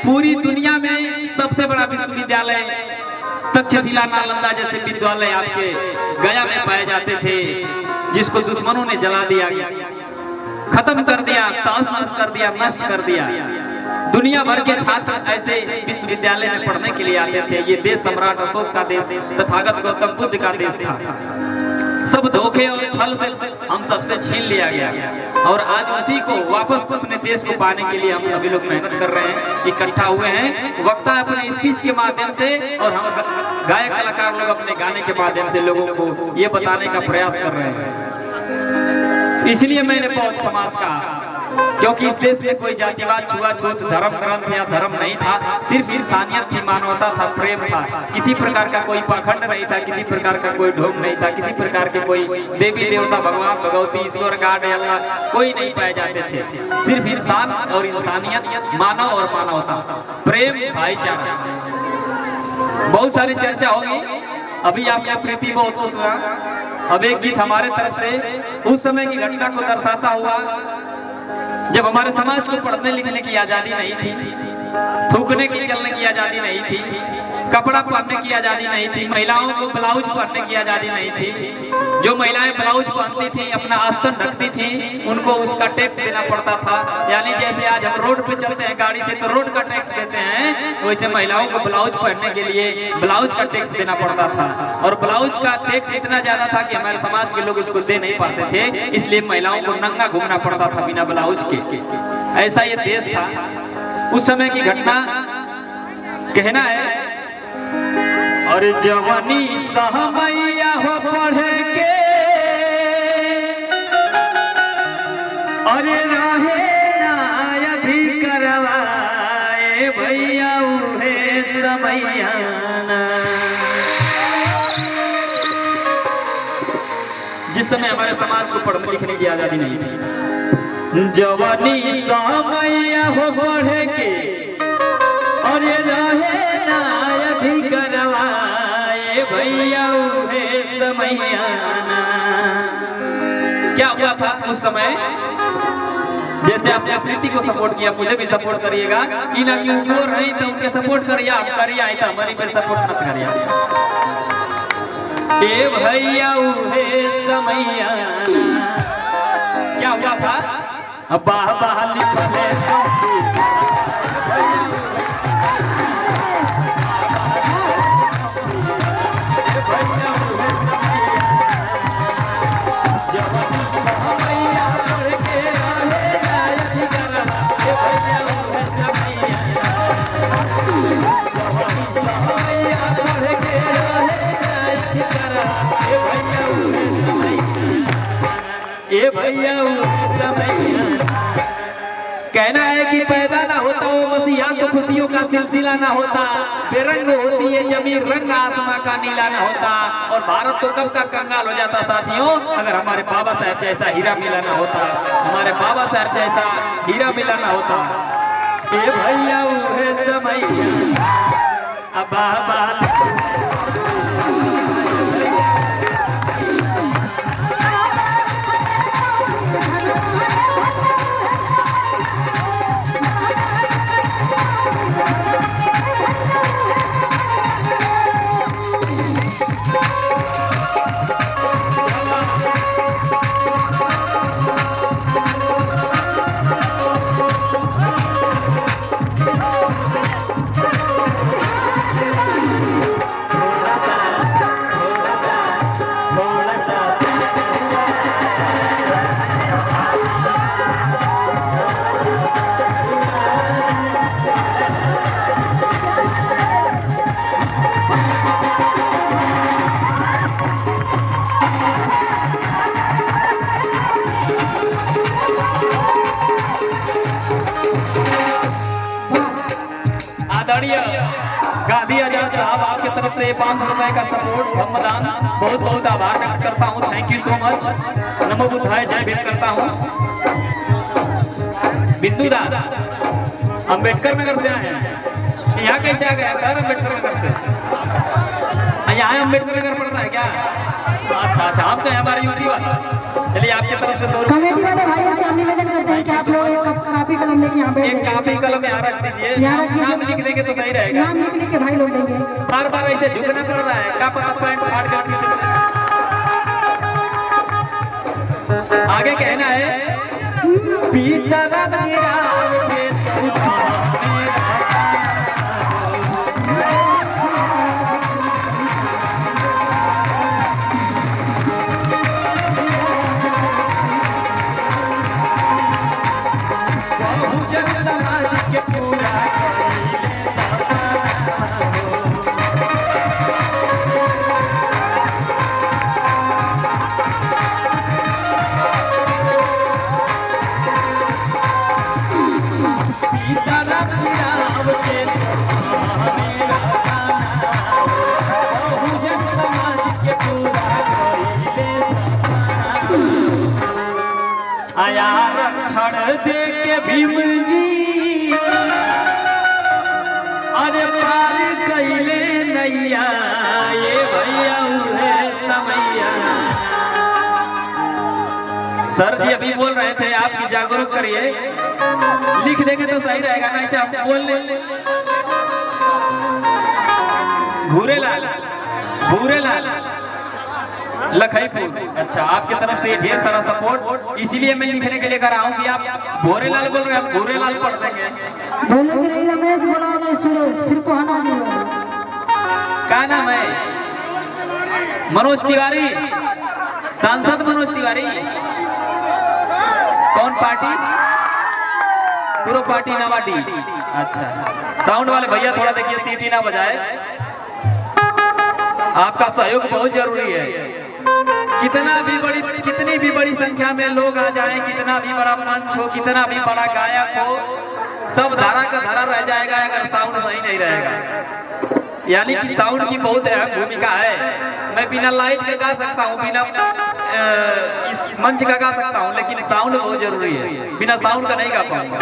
पूरी दुनिया में सबसे बड़ा विश्वविद्यालय तक्षशिला नालंदा जैसे विद्यालय आपके गया में पाए जाते थे, जिसको दुश्मनों ने जला दिया, खत्म कर दिया, तहस-नहस कर दिया, नष्ट कर दिया। दुनिया भर के छात्र ऐसे विश्वविद्यालय में पढ़ने के लिए आते थे। ये देश सम्राट अशोक का देश, तथागत गौतम बुद्ध का देश था। सब धोखे और छल से हम सबसे छीन लिया गया, और आज उसी को वापस अपने देश को पाने के लिए हम सभी लोग मेहनत कर रहे हैं, इकट्ठा हुए हैं। वक्ता अपने स्पीच के माध्यम से और हम गायक कलाकार लोग अपने गाने के माध्यम से लोगों को ये बताने का प्रयास कर रहे हैं। इसलिए मैंने बौद्ध समाज का, क्योंकि इस देश में कोई जातिवाद, छुआछूत, धर्म ग्रंथ या धर्म नहीं था, सिर्फ इंसानियत थी, मानवता था, प्रेम था। किसी प्रकार का कोई पाखंड नहीं था, किसी प्रकार का कोई ढोंग नहीं था, किसी प्रकार के कोई देवी देवता, भगवान भगवती, ईश्वर, गॉड, अल्लाह कोई नहीं पाए जाते थे। सिर्फ इंसान और इंसानियत, मानव और मानवता, प्रेम, भाईचारा। बहुत सारी चर्चा होगी। अभी आपने प्रीति बहुत को सुना। अब एक गीत हमारे तरफ से उस समय की घटना को दर्शाता हुआ, जब हमारे समाज को पढ़ने लिखने की आजादी नहीं थी, थूकने की चलने की आजादी नहीं थी, कपड़ा पहनने की आजादी नहीं थी, महिलाओं को ब्लाउज पहनने की आजादी नहीं थी। जो महिलाएं ब्लाउज पहनती थी, अपना आस्तीन ढकती थी, उनको उसका टैक्स देना पड़ता था। यानी जैसे आज हम रोड पे चलते हैं गाड़ी से तो रोड का टैक्स देते हैं, वैसे महिलाओं को ब्लाउज पहनने के लिए ब्लाउज का टैक्स देना पड़ता था। और ब्लाउज का टैक्स इतना ज्यादा था कि हमारे समाज के लोग उसको दे नहीं पाते थे, इसलिए महिलाओं को नंगा घूमना पड़ता था बिना ब्लाउज के। ऐसा ये देश था। उस समय की घटना कहना है, और जवानी सहमैया हो पढ़े के, अरे रहे ना अधिकारवाए भैया उहे समैया ना। जिस समय हमारे समाज को पढ़ने लिखने की आजादी नहीं थी, जवानी सहमैया हो पढ़े के, और ये रहे ना अधिकारवाए भैया उहे समैया ना। क्या हुआ था उस समय? जैसे आपने प्रीति को सपोर्ट किया, मुझे भी सपोर्ट करिएगा। इना की ऊपर रही तो उनके सपोर्ट करिए, आप करिए, आई तो हमारी पर सपोर्ट मत करिए। ए भैया उहे समैया ना। क्या हुआ था? बाह बाह लिखले ए भैया कहना है कि पैदा ना होता वो मसीहा तो खुशियों का सिलसिला ना होता। बेरंग होती है जमीन, रंग आसमां का नीला ना होता। और भारत तो कब का कंगाल हो जाता साथियों, अगर हमारे बाबा साहब जैसा हीरा मिला ना होता, हमारे बाबा साहब जैसा हीरा मिला ना होता। ए भैया उहे समैया अब गांधी आजाद साहब आपके तरफ से 500 रुपए का सपोर्ट धम्मदान बहुत बहुत आभार व्यक्त करता हूँ। Thank you so much. नमो बुद्धाय, जय भीम करता हूँ। बिंदु दास अम्बेडकर नगर से आए हैं। यहाँ कैसे आ गए सर? अम्बेडकर नगर से यहाँ अम्बेडकर नगर पड़ता है क्या? अच्छा अच्छा, हम तो हमारे यूपी वाले। चलिए आपकी तरफ से 100 रुपये। कमेटी वाले भाइयों से हम निवेदन करते हैं कि आप लोग एक कापी कलम लेके यहाँ बैठ एक कापी कलम यहाँ रख दीजिए, नाम लिख देंगे तो सही रहेगा। नाम लिख के भाई लोग देंगे। बार बार ऐसे झुकना पड़ रहा है, क्या पता पैंट फाड़ के पीछे। आगे कहना है पीताराम जी राम के चौथा बहुजन समाज के पूरा आया रक्षण दे के भीम जी, अरे पार कैले नैया ये भैया हुए समैया। सर जी अभी बोल रहे थे आपकी जागरूक करिए, लिख देंगे तो सही रहेगा ना, इसे आप बोल ले। घूरेलाल भूरेलाल लखईपुर। अच्छा, आपकी तरफ से ढेर सारा सपोर्ट, इसीलिए मैं लिखने के लिए कर रहा हूँ कि आप भोरेलाल बोल रहे हैं, आप भूरेलाल पढ़ देंगे। बोलेंगे नहीं रमेश, बोला नहीं सुरेश, फिर कहना जी क्या नाम है? मनोज तिवारी, सांसद मनोज तिवारी। कौन पार्टी? पूर्व पार्टी नवाडी। अच्छा, साउंड वाले भैया थोड़ा देखिए सीटी ना बजाए, आपका सहयोग बहुत जरूरी है। कितनी भी बड़ी संख्या में लोग आ जाएं, कितना भी बड़ा मंच हो, कितना भी बड़ा गायक हो, सब धारा का धारा रह जाएगा अगर साउंड सही नहीं रहेगा। यानी कि साउंड की बहुत अहम भूमिका है। मैं बिना लाइट के गा सकता हूँ, बिना इस मंच का गा सकता हूँ, लेकिन साउंड बहुत जरूरी है, बिना साउंड का नहीं गा पाऊंगा।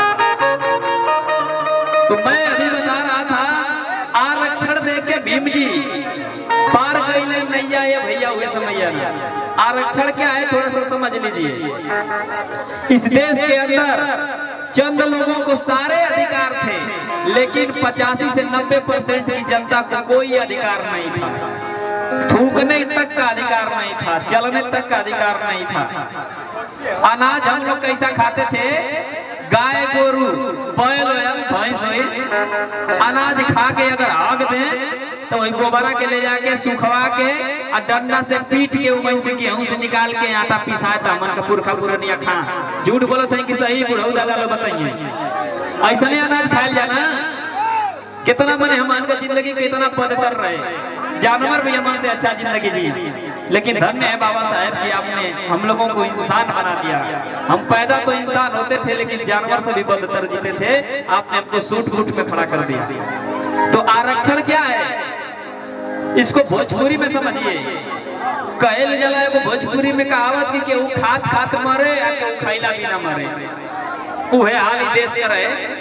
तो मैं अभी बता रहा था आरक्षण दे के भीम जी पार कैले नैया ये भैया हुए समैया। आरक्षण क्या है थोड़ा सा समझ लीजिए। इस देश के अंदर चंद लोगों को सारे अधिकार थे, लेकिन 85 से 90% की जनता को कोई अधिकार नहीं था। थूकने तक का अधिकार नहीं था, चलने तक का अधिकार नहीं था। अनाज हम लोग कैसा खाते थे? गाय गोरू बैल भैंस अनाज खा के अगर आग दें तो वही गोबरा के ले जाके सुखवा के और डंडा से पीट के उमन से गेहूं से निकाल के आटा पिसाता मन का पुरखा पुरनिया खा। झूठ बोलते हैं कि सही बुढ़ऊ दादा लोग बताइए, ऐसा नहीं अनाज खाया जाना। कितना मने हमान का जिंदगी कितना पदतर रहे, जानवर भी हमान से अच्छा जिंदगी जी, लेकिन धन्य है बाबा साहेब कि आपने हम लोगों को इंसान बना दिया। हम पैदा तो इंसान होते थे लेकिन जानवर से भी बदतर जीते थे, आपने हमको सूट बूट में खड़ा कर दिया। तो आरक्षण क्या है इसको भोजपुरी में समझिए। कहल जला को भोजपुरी में कहावत कि केहू खात खात मरे या केहू खैला बिना मरे। उहे हाल ही देश का रहे।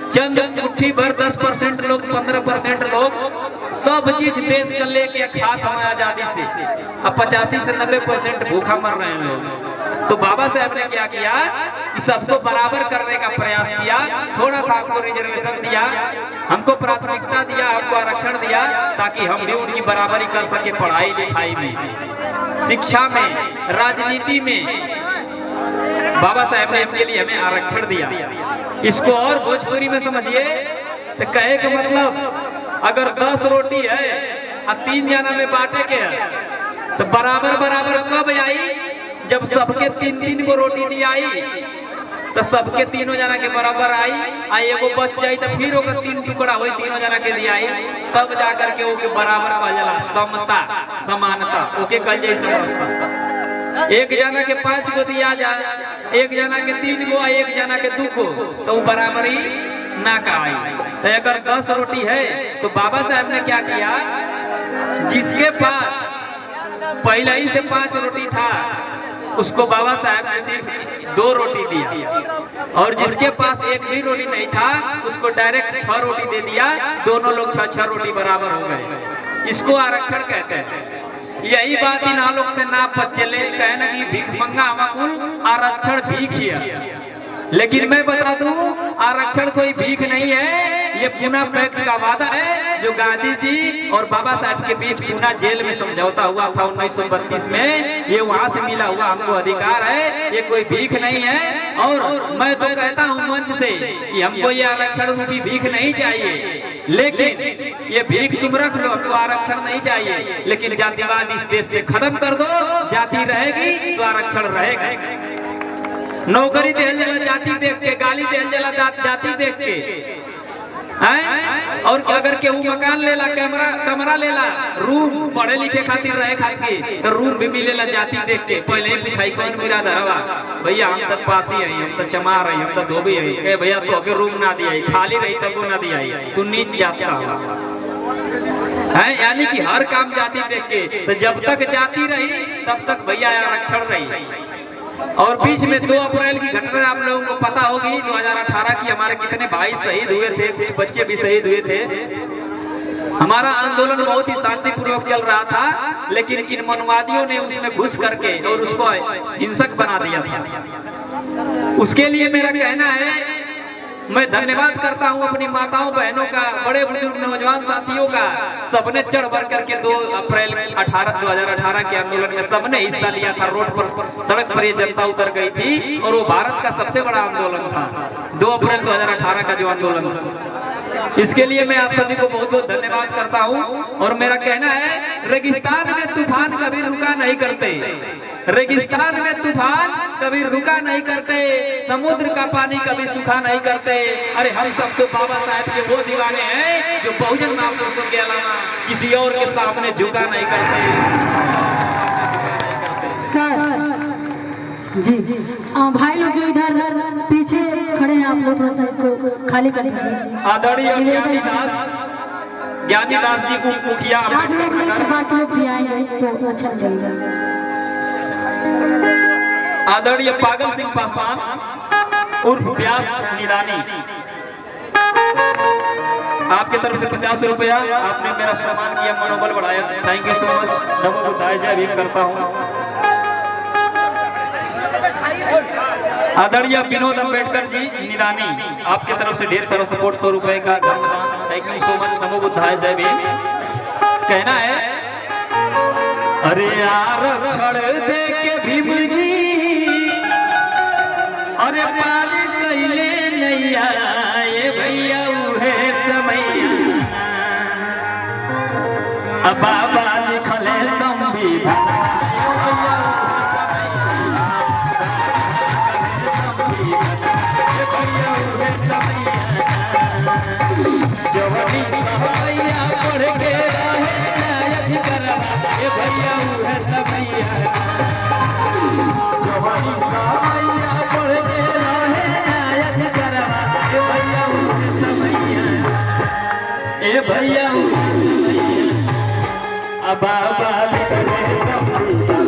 चंद मुट्ठी भर 10% लोग 15% लोग सब चीज देश का लेके खात हमें आजादी से, अब 85 से 90% भूखा मर रहे हैं लोग। तो बाबा साहब ने क्या किया कि सबको बराबर करने का प्रयास किया। थोड़ा सा हमको रिजर्वेशन दिया, हमको प्राथमिकता दिया, हमको आरक्षण दिया ताकि हम भी उनकी बराबरी कर सके पढ़ाई लिखाई में, शिक्षा में, राजनीति में। बाबा साहब ने इसके लिए हमें आरक्षण दिया। इसको और भोजपुरी में समझिए तो कहे का मतलब अगर 10 रोटी है और 3 जना में बांटे के है तो बराबर बराबर कब आई? जब सबके 3-3 को रोटी नहीं आई तो सबके तीनों जना के बराबर आई, आ एगो बच जाई तो फिर ओकर 3 टुकड़ा हुई, तीनों जना के लिए आई, तब जाकर के ओके बराबर कहल जाला। समता समानता ओके कहल जाई समझता। एक जना के 5 गो दिया जाए, एक जना के 3 गो, एक जना के 2 गो, तो वो बराबरी ना कहाई। तो अगर 10 रोटी है तो बाबा साहब ने क्या किया, जिसके पास पहले ही से 5 रोटी था उसको बाबा साहब ने सिर्फ 2 रोटी दिया, और जिसके पास एक भी रोटी नहीं था उसको डायरेक्ट 6 रोटी दे दिया। दोनों लोग 6-6 रोटी बराबर हो गए। इसको आरक्षण कहते हैं। यही बात इन आलोक से ना चले, कहना कि भीख मंगा कुल आरक्षण भीख ही है। लेकिन मैं बता दूं, आरक्षण कोई भीख नहीं है, ये पूना पैक्ट का वादा है जो गांधी जी और बाबा साहब के बीच पूना जेल में समझौता हुआ था 1932 में। ये वहां से मिला हुआ हमको अधिकार है, ये कोई भीख नहीं है। और मैं तो कहता हूं मंच से कि हमको ये आरक्षण रूपी भीख नहीं चाहिए, लेकिन ये भीख तुम रख लो, हमको आरक्षण नहीं चाहिए। लेकिन जातिवाद इस देश से खत्म कर दो, जाति रहेगी तो आरक्षण रहेगा। नौकरी देल जला जाति देख के, गाली देल जला जाति देख के हैं। और अगर केहू मकान लेला, कमरा लेला, रूम पढ़े लिखे खातिर रहे खातिर, तो रूम भी मिलेला जाति देख के। पहले ही पूछाई कौन बिरादर हवा, भैया हम तो पासी है, हम तो चमार है, हम तो धोबी है। भैया तो के रूम ना दिया, खाली रही तब वो ना दिया, तू नीच जात का है। यानी कि हर काम जाति देख के, तो जब तक जाति रही तब तक भैया आरक्षण रही। और बीच में 2 अप्रैल की घटना आप लोगों को पता होगी, 2018 की, हमारे कितने भाई शहीद हुए थे, कुछ बच्चे भी शहीद हुए थे। हमारा आंदोलन बहुत ही शांतिपूर्वक चल रहा था, लेकिन इन मनुवादियों ने उसमें घुस करके और उसको हिंसक बना दिया था। उसके लिए मेरा कहना है, मैं धन्यवाद करता हूं अपनी माताओं बहनों का, बड़े बुजुर्ग नौजवान साथियों का। सबने चढ़ बढ़ करके 2 अप्रैल 2018 के आंदोलन में सबने हिस्सा लिया था। रोड पर, सड़क पर ये जनता उतर गई थी और वो भारत का सबसे बड़ा आंदोलन था, 2 अप्रैल 2018 का जो आंदोलन था। इसके लिए मैं आप सभी को बहुत बहुत धन्यवाद करता हूं। और मेरा कहना है, रेगिस्तान में तूफान कभी रुका नहीं करते, रेगिस्तान में तूफान कभी रुका नहीं करते, समुद्र का पानी कभी सूखा नहीं करते। अरे हम सब तो बाबा साहब के वो दीवाने हैं जो बहुजन महापुरुषों के अलावा किसी और के सामने झुका नहीं करते। सर जी भाई लोग जो इधर पीछे खड़े हैं, आप लोग थोड़ा सा इसको खाली कर दीजिए। आदरणीय ज्ञानीदास जी को मुखिया आप लोग बाकी लोग भी आएंगे तो अच्छा चलेगा। आदरणीय पागल सिंह पासवान उर्फ व्यास निदानी, आपके तरफ से 50 रुपया, आपने मेरा सम्मान किया, मनोबल बढ़ाया, थैंक यू सो मच। नमो बुद्धाय, जय भीम करता हूँ। आदरणीय विनोद अम्बेडकर जी निदानी, आपके तरफ से ढेर सारा सपोर्ट, 100 रुपए का धन्यवाद, थैंक यू सो मच। नमो बुद्धाय, जय भीम। कहना है, अरे आरक्षण दे के भीम जी, अरे पार कैले नैया, ये भैया उहे समैया, अब बाबा लिखले संविधान, जवानी भैया पढ़ के भैया उहे समैया, जवानी भैया पढ़ के भैया उहे समैया, ए भैया उहे समैया, अब बाबा लिखले संविधान।